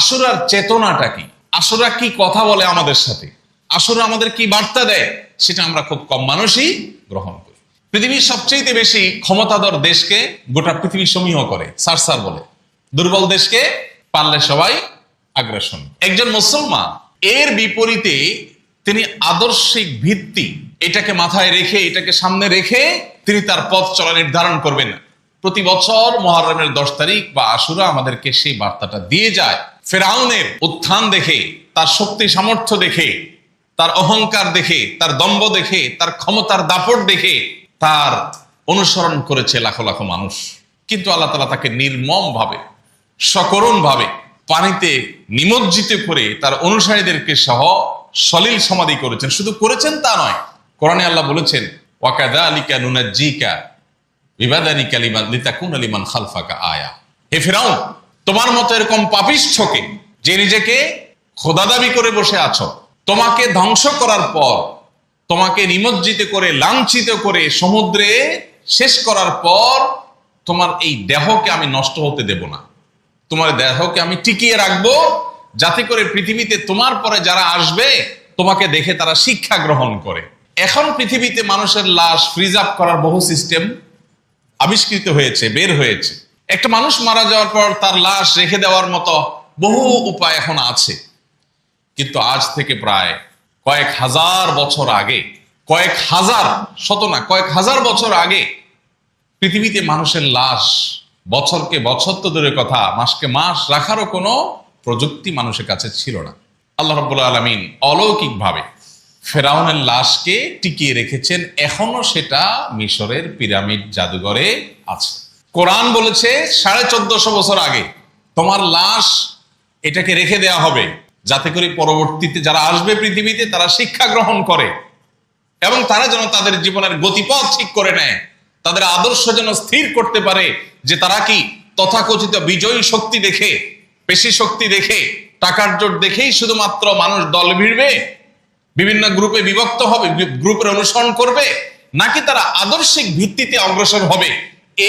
আশুরার চেতনাটা কি, আশুরা কি কথা বলে আমাদের সাথে, আশুরা আমাদের কি বার্তা দেয়, সেটা আমরা খুব কম মানুষই গ্রহণ করি। পৃথিবীর সবচেয়ে বেশি ক্ষমতাধর দেশকে গোটা পৃথিবী সমীহ করে, সারসার বলে। দুর্বল দেশকে পারলে সবাই আগ্রাসন। একজন মুসলমান এর বিপরীতে তিনি আদর্শিক ভিত্তি এটাকে মাথায় রেখে, এটাকে সামনে রেখে তিনি তার পথ চলা নির্ধারণ করবেন। প্রতি বছর মুহররমের 10 তারিখ বা আশুরা আমাদেরকে সেই বার্তাটা দিয়ে যায়। ফেরাউনের উত্থান দেখে, তার শক্তি সামর্থ্য দেখে, তার অহংকার দেখে, তার দম্ভ দেখে, তার ক্ষমতার দাপট দেখে তার অনুসরণ করেছে লাখো লাখো মানুষ। কিন্তু আল্লাহ তাআলা তাকে নির্মম ভাবে, সকরুণ ভাবে পানিতে নিমজ্জিত করে তার অনুসারীদেরকে সহ সলিল সমাধি করেছেন। শুধু করেছেন তা নয়, কোরআনে আল্লাহ বলেছেন ওয়াকাযালিকা নুনাজ্জিকা বিবাদানিকা লিতাকুনা লিমান খালফাকা আয়া। হে ফিরআউন, তোমার মতো এরকম পাপিষ্ঠকে, যে নিজেকে খোদা দাবি করে বসে আছো, তোমাকে ধ্বংস করার পর, তোমাকে নিমজ্জিত করে লাঞ্ছিত করে সমুদ্রে শেষ করার পর তোমার এই দেহকে আমি নষ্ট হতে দেব না। তোমার দেহকে আমি টিকিয়ে রাখবো, যাতে করে পৃথিবীতে তোমার পরে যারা আসবে তোমাকে দেখে তারা শিক্ষা গ্রহণ করে। এখন পৃথিবীতে মানুষের লাশ ফ্রিজ আপ করার বহু সিস্টেম আবিষ্কৃত হয়েছে, বের হয়েছে। একটা মানুষ মারা যাওয়ার পর তার লাশ রেখে দেওয়ার মতো বহু উপায় এখন আছে। কিন্তু আজ থেকে প্রায় কয়েক হাজার বছর আগে, কয়েক হাজার, শত না, কয়েক হাজার বছর আগে পৃথিবীতে মানুষের লাশ বছরকে বছর তো দূরের কথা, মাসকে মাস রাখারও কোনো প্রযুক্তি মানুষের কাছে ছিল না। আল্লাহ রাব্বুল আলামিন অলৌকিকভাবে ফেরাউনের লাশকে টিকিয়ে রেখেছেন। এখনো সেটা মিশরের পিরামিড জাদুঘরে আছে। কোরআন বলেছে 1450 বছর আগে তোমার লাশ এটাকে রেখে দেওয়া হবে, যাতে করে পরবর্তীতে যারা আসবে পৃথিবীতে তারা শিক্ষা গ্রহণ করে এবং তারা যেন তাদের জীবনের গতিপথ ঠিক করে নেয়, তাদের আদর্শ যেন স্থির করতে পারে যে তারা কি তথাকথিত বিজয়ী শক্তি দেখে, পেশি শক্তি দেখে, টাকার জোট দেখেই শুধুমাত্র মানুষ দল ভিড়বে, বিভিন্ন গ্রুপে বিভক্ত হবে, গ্রুপের অনুসরণ করবে, নাকি তারা আদর্শিক ভিত্তিতে অগ্রসর হবে।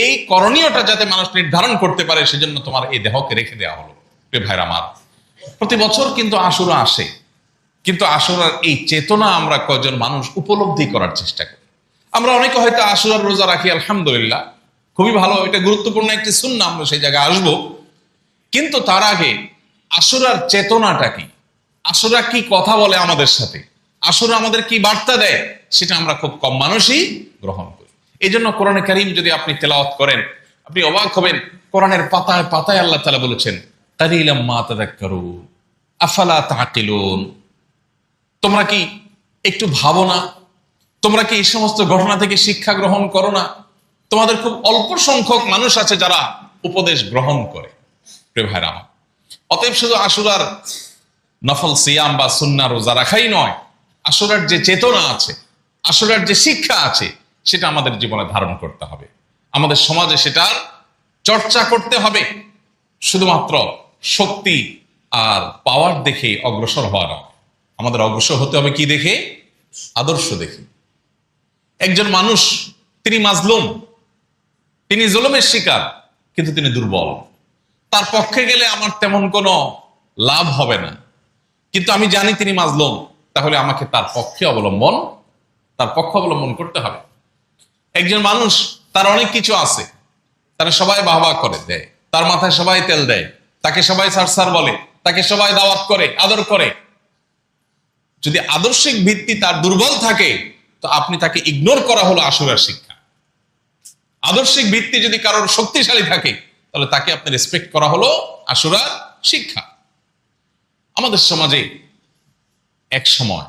এই করণীয়টা যাতে মানুষ নির্ধারণ করতে পারে, সেজন্য তোমার এই দেহকে রেখে দেওয়া হলো। প্রিয় ভাইরা আমার, প্রতি বছর কিন্তু আশুরা আসে, কিন্তু আশুরার এই চেতনা আমরা কয়জন মানুষ উপলব্ধি করার চেষ্টা করি। আমরা অনেকে হয়তো আশুরার রোজা রাখি, আলহামদুলিল্লাহ, খুবই ভালো, এটা গুরুত্বপূর্ণ একটি সুন্নাহ, আমরা সেই জায়গায় আসবো। কিন্তু তার আগে আশুরার চেতনাটা কি, আশুরা কি কথা বলে আমাদের সাথে, আশুরা আমাদের কি বার্তা দেয়, সেটা আমরা খুব কম মানুষই গ্রহণ করি। এই জন্য কোরআনে কারীম যদি আপনি তেলাওয়াত করেন, আপনি অবাক হবেন। কোরআনের পাতায় পাতায় আল্লাহ তাআলা বলেছেন কালিলাম মা তাযাক্কারুন আফালা তাআকিলুন। তোমরা কি একটু ভাবো না? তোমরা কি এই সমস্ত ঘটনা থেকে শিক্ষা গ্রহণ করো না? তোমাদের খুব অল্প সংখ্যক মানুষ আছে যারা উপদেশ গ্রহণ করে। প্রিয় ভাইরা আমার, অতএব শুধু আশুরার নফল সিয়াম বা সুন্নাহ রোজা রাখাই নয়, আশুরার যে চেতনা আছে, আশুরার যে শিক্ষা আছে, সেটা আমাদের জীবনে ধারণ করতে হবে, আমাদের সমাজে সেটার চর্চা করতে হবে। শুধুমাত্র শক্তি আর পাওয়ার দেখে অগ্রসর হওয়া নয়, আমাদের অগ্রসর হতে হবে কি দেখে? আদর্শ দেখে। একজন মানুষ, তিনি মাজলুম, তিনি জুলুমের শিকার, কিন্তু তিনি দুর্বল, তার পক্ষে গেলে আমার তেমন কোনো লাভ হবে না, কিন্তু আমি জানি তিনি মাজলুম, তাহলে আমাকে তার পক্ষে অবলম্বন করতে হবে। একজন মানুষ, তার অনেক কিছু আছে, তারা সবাই বাহবা করে দেয়, তার মাথায় সবাই তেল দেয়, তাকে সবাই সারসার বলে, তাকে সবাই দাওয়াত করে, আদর করে। যদি আদর্শিক ভিত্তি তার দুর্বল থাকে, তো আপনি তাকে ইগনোর করা হলো আশুরার শিক্ষা। আদর্শিক ভিত্তি যদি কারোর শক্তিশালী থাকে, তাহলে তাকে আপনি রেসপেক্ট করা হলো আশুরার শিক্ষা। আমাদের সমাজে এক সময়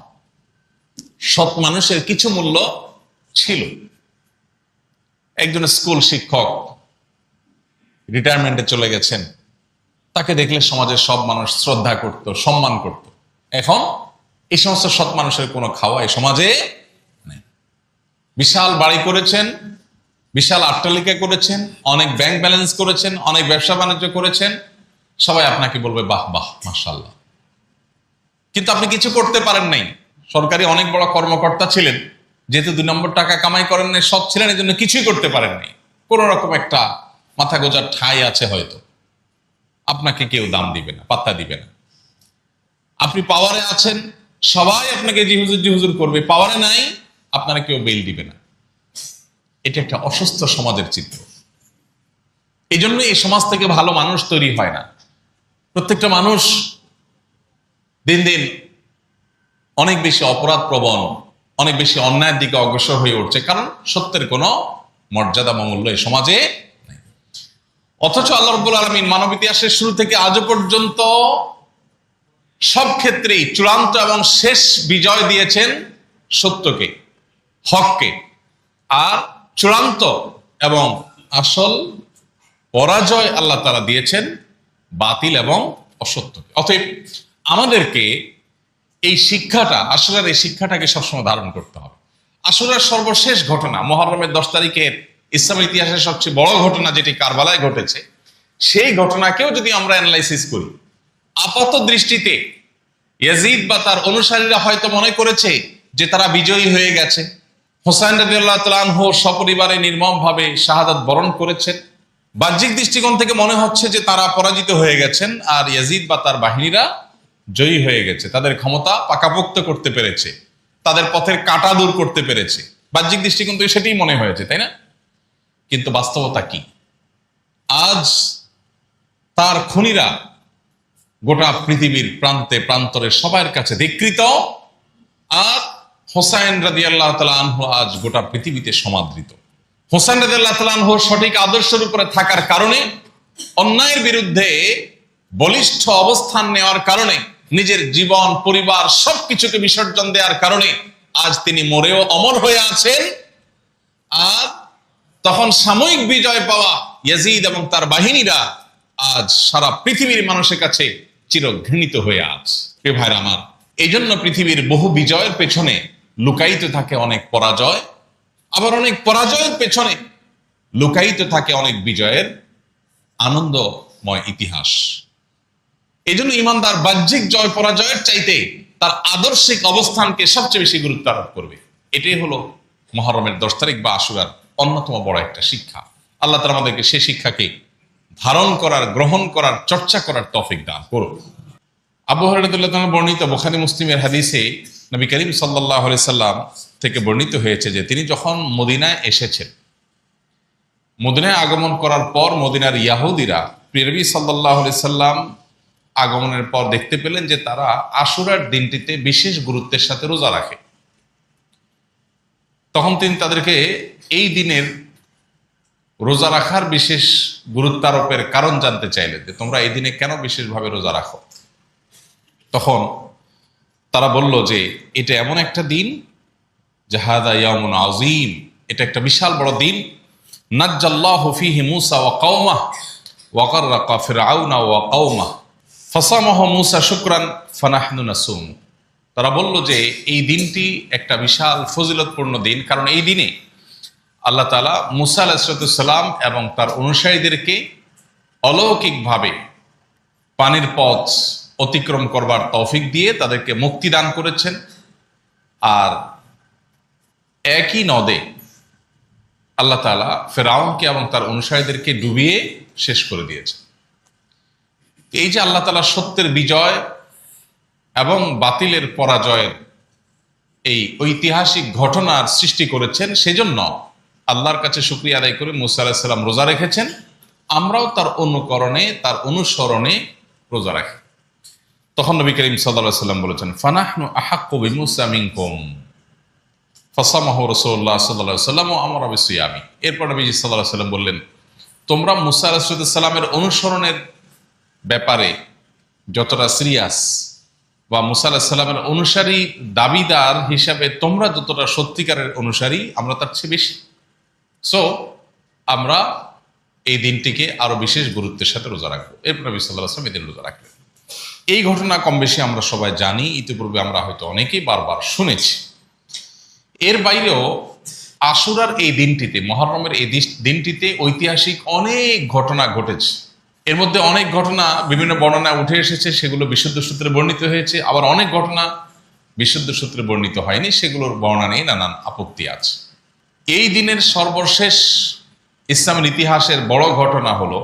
সৎ মানুষের কিছু মূল্য ছিল। একজন স্কুল শিক্ষক রিটায়ারমেন্টে চলে গেছেন, তাকে দেখলে সমাজের সব মানুষ শ্রদ্ধা করত, সম্মান করত। এখন এই সমস্ত সৎ মানুষের কোনো খাওয়া এই সমাজে নেই। বিশাল বাড়ি করেছেন, বিশাল আট্টালিকা করেছেন, অনেক ব্যাংক ব্যালেন্স করেছেন, অনেক ব্যবসা বাণিজ্য করেছেন, সবাই আপনাকে বলবে বাহ বাহ মাশাআল্লাহ, কিন্তু আপনি কিছু করতে পারেন নাই। সরকারি অনেক বড় কর্মকর্তা ছিলেন, যেহেতু 2 নম্বর টাকা কামাই করেন নাই, সৎ ছিলেন, এই জন্য কিছুই করতে পারেন নাই। কোন রকম একটা মাথা গোজার ঠাঁই আছে হয়তো। আপনাকে কেউ দাম দিবে না, পাত্তা দিবে না। আপনি পাওয়ারে আছেন, সবাই আপনাকে জি হুজুর জি হুজুর করবে, পাওয়ারে নাই, আপনারা কেউ বেল দিবে না। এটা একটা অসুস্থ সমাজের চিত্র। এই জন্য এই সমাজ থেকে ভালো মানুষ তৈরি হয় না। প্রত্যেকটা মানুষ দিন দিন অনেক বেশি অপরাধ প্রবণ, অনেক বেশি অন্যায়ের দিকে অগ্রসর হয়ে উঠছে, কারণ সত্যের কোনো মর্যাদা বা মূল্য এই সমাজে নেই। অথচ আল্লাহ রাব্বুল আলামিন মানব ইতিহাসের শুরু থেকে আজও পর্যন্ত সব ক্ষেত্রেই চূড়ান্ত এবং শেষ বিজয় দিয়েছেন সত্যকে, হককে, আর চূড়ান্ত এবং আসল পরাজয় আল্লাহ তাআলা দিয়েছেন বাতিল এবং অসত্যকে। অতএব আমাদেরকে এই শিক্ষাটা, আশুরার এই শিক্ষাটাকে সবসময় ধারণ করতে হবে। আশুরার সর্বশেষ ঘটনা, মুহররমের 10 তারিখের ইসলামের ইতিহাসের সবচেয়ে বড় ঘটনা যেটি কারবালায় ঘটেছে, সেই ঘটনাকেও যদি আমরা অ্যানালাইসিস করি, আপাত দৃষ্টিতে ইয়াজিদ বা তার অনুসারীরা হয়তো মনে করেছে যে তারা বিজয়ী হয়ে গেছে। হোসাইন রাদিয়াল্লাহু তাআলা আনহু সপরিবারে নির্মমভাবে শাহাদাত বরণ করেছেন। বাহ্যিক দৃষ্টিকোণ থেকে মনে হচ্ছে যে তারা পরাজিত হয়ে গেছেন, আর ইয়াজিদ বা তার বাহিনীরা জয়ী হয়ে গেছে, তাদের ক্ষমতা পাকাপোক্ত করতে পেরেছে, তাদের পথের কাঁটা দূর করতে পেরেছে। বাহ্যিক দৃষ্টিকোণ থেকে সেটাই মনে হয়েছে, তাই না? কিন্তু বাস্তবতা কি? আজ তার খুনিরা গোটা পৃথিবীর প্রান্তে প্রান্তরে সবার কাছে ধিকৃত, আর হোসাইন রাদিয়াল্লাহু তাআলা আনহু আজ গোটা পৃথিবীতে সমাদৃত। হোসাইন রাদিয়াল্লাহু তাআলা আনহু সঠিক আদর্শের উপরে থাকার কারণে, অন্যায়ের বিরুদ্ধে বলিষ্ঠ অবস্থান নেওয়ার কারণে, নিজের জীবন পরিবার সবকিছুকে বিসর্জন দেওয়ার কারণে আজ তিনি মরেও অমর হয়ে আছেন। আর তখন সাময়িক বিজয় পাওয়া ইয়াজিদ এবং তার বাহিনীরা আজ সারা পৃথিবীর মানুষের কাছে চিরঘৃণিত হয়ে আছে। প্রিয় ভাইরা আমার, এই জন্য পৃথিবীর বহু বিজয়ের পেছনে লুকায়িত থাকে অনেক পরাজয়, আবার অনেক পরাজয়ের পেছনে লুকায়িত থাকে অনেক বিজয়ের আনন্দময় ইতিহাস। এই জন্য ইমানদার বাহ্যিক জয় পরাজয়ের চাইতে তার আদর্শিক অবস্থানকে সবচেয়ে বেশি গুরুত্ব আরোপ করবে। এটাই হলো মুহররমের 10 তারিখ বা আশুরার অন্যতম বড় একটা শিক্ষা। আল্লাহ তাআলা আমাদেরকে সেই শিক্ষাকে ধারণ করার, গ্রহণ করার, চর্চা করার তৌফিক দান করুন। আবু হুরায়রা রাদিয়াল্লাহু তাআলা বর্ণিত বুখারী মুসলিমের হাদিসে নবী করিম সাল্লাল্লাহু আলাইহি সাল্লাম থেকে বর্ণিত হয়েছে যে তিনি যখন মদিনায় এসেছেন, মদিনায় আগমন করার পর মদিনার ইহুদিরা প্রিয় নবী সাল্লাল্লাহু আলাইহি সাল্লাম আগমনের পর দেখতে পেলেন যে তারা আশুরার দিনটিতে বিশেষ গুরুত্বের সাথে রোজা রাখে। তখন তিনি তাদেরকে এই দিনের রোজা রাখার বিশেষ গুরুত্বারোপের কারণ জানতে চাইলেন, যে তোমরা এই দিনে কেন বিশেষভাবে রোজা রাখো? তখন তারা বলল যে এটা এমন একটা দিন, জাহাদা ইয়ামুন আযীম, এটা একটা বিশাল বড় দিন। নাজ্জাল্লাহু ফীহি মূসা ওয়া কওমাহ ওয়া গাররাকা ফিরআউনা ওয়া কওমাহ ফাসামাহু মূসা শুকরান ফানাহনু নাসুম। তারা বলল যে এই দিনটি একটা বিশাল ফজিলতপূর্ণ দিন, কারণ এই দিনে আল্লাহ তাআলা মূসা আলাইহিস সালাম এবং তার অনুসারীদেরকে অলৌকিকভাবে পানির পথ অতিক্রম করবার তৌফিক দিয়ে তাদেরকে মুক্তি দান করেছেন, আর একই নদে আল্লাহ তাআলা ফেরাউনকে এবং তার অনুসারীদেরকে ডুবিয়ে শেষ করে দিয়েছেন। এই যে আল্লাহ তাআলা সত্যের বিজয় এবং বাতিলের পরাজয়ের এই ঐতিহাসিক ঘটনার সৃষ্টি করেছেন, সেজন্য আল্লাহর কাছে শুকরিয়া আদায় করে মূসা আলাইহিস সালাম রোজা রেখেছেন। আমরাও তার অনুকরণে, তার অনুসরণে রোজা রাখি। তখন নবী করিম সাল্লাল্লাহু আলাইহি ওয়াসাল্লাম বলেছেন, ফানাহনু আহাক্কু বিমূসা মিনকুম ফাসামাহু রাসূলুল্লাহ সাল্লাল্লাহু আলাইহি ওয়াসাল্লাম ওয়া আমারা বিসিয়ামি। এরপর নবী সাল্লাল্লাহু আলাইহি ওয়াসাল্লাম বললেন, তোমরা মূসা আলাইহিস সালামের অনুসরণের ব্যাপারে যতটা সিরিয়াস, বা মূসা আলাইহিস সালামের অনুসারী দাবিদার হিসাবে তোমরা যতটা সত্যিকারের অনুসারী, আমরা তার চেয়ে বেশি। সো আমরা এই দিনটিকে আরো বিশেষ গুরুত্বের সাথে রোজা রাখবো। এরপর নবী সাল্লাল্লাহু আলাইহি ওয়াসাল্লাম এই দিন রোজা রাখবেন। এই ঘটনা কম বেশি আমরা সবাই জানি, ইতিপূর্বে আমরা হয়তো অনেকেই বারবার শুনেছি। এর বাইরেও আশুরার এই দিনটিতে, মুহররমের এই দিনটিতে ঐতিহাসিক অনেক ঘটনা ঘটেছে। এর মধ্যে অনেক ঘটনা বিভিন্ন বর্ণনায় উঠে এসেছে, সেগুলো বিশুদ্ধ সূত্রে বর্ণিত হয়েছে। আবার অনেক ঘটনা বিশুদ্ধ সূত্রে বর্ণিত হয়নি, সেগুলোর বর্ণনা নিয়ে নানান আপত্তি আছে। এই দিনের সর্বশেষ ইসলামের ইতিহাসের বড় ঘটনা হলো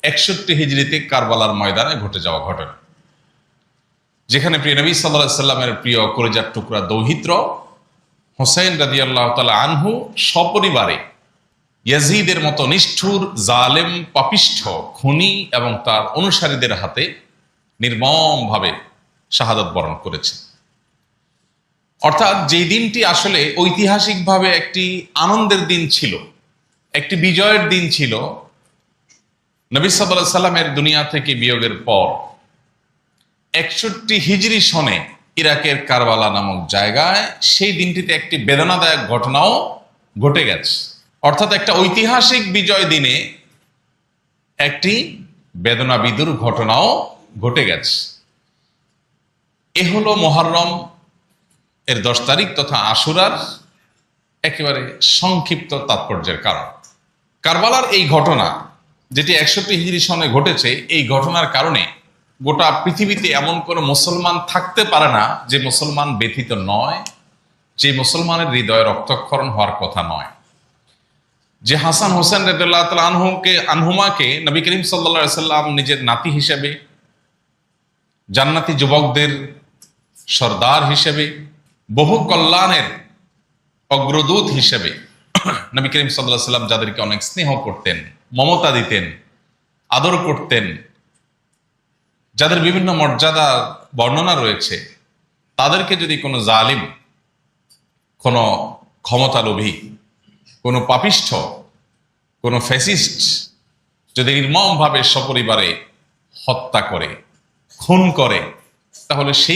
61 হিজরিতে কারবালার ময়দানে ঘটে যাওয়া ঘটনা, যেখানে প্রিয় নবী সাল্লাল্লাহু আলাইহি সাল্লামের প্রিয় কলিজার টুকরা দৌহিত্র হোসেন রাদিয়াল্লাহু তাআলা আনহু সপরিবারে ইয়াজিদের মতো নিষ্ঠুর, জালেম, পাপিষ্ঠ, খুনি এবং তার অনুসারীদের হাতে নির্মমভাবে শাহাদাত বরণ করেছে। অর্থাৎ যেই দিনটি আসলে ঐতিহাসিকভাবে একটি আনন্দের দিন ছিল, একটি বিজয়ের দিন ছিল, নবী সাল্লাল্লাহু আলাইহি সাল্লামের দুনিয়া থেকে বিয়োগের পর 61 হিজরি সনে ইরাকের কারবালা নামক জায়গায় সেই দিনটিতে একটি বেদনাদায়ক ঘটনাও ঘটে গেছে। অর্থাৎ একটা ঐতিহাসিক বিজয় দিনে একটি বেদনাবিদুর ঘটনাও ঘটে গেছে। এ হলো মুহররম এর 10 তারিখ তথা আশুরার একেবারে সংক্ষিপ্ত তাৎপর্যের কারণ। কারবালার এই ঘটনা যেটি 61 হিজরি সনে ঘটেছে, এই ঘটনার কারণে গোটা পৃথিবীতে এমন কোনো মুসলমান থাকতে পারে না যে মুসলমান ব্যথিত নয়, যে মুসলমানের হৃদয়ে রক্তক্ষরণ হওয়ার কথা নয়। যে হাসান হোসেন রাদিয়াল্লাহু তাআলা আনহুমাকে নবী করিম সাল্লাল্লাহু আলাইহি সাল্লাম নিজের নাতি হিসেবে, জান্নাতি যুবকদের সর্দার হিসেবে, বহু কল্যাণের অগ্রদূত হিসেবে নবী করিম সাল্লাল্লাহু আলাইহি সাল্লাম যাদেরকে অনেক স্নেহ করতেন, মমতা দিতেন, আদর করতেন, যাদের বিভিন্ন মর্যাদা বর্ণনা রয়েছে, তাদেরকে যদি কোনো জালিম, কোনো ক্ষমতালোভী, কোনো পাপিষ্ঠ, কোনো ফ্যাসিস্ট যদি নির্মমভাবে সপরিবারে হত্যা করে, খুন করে, তাহলে সেই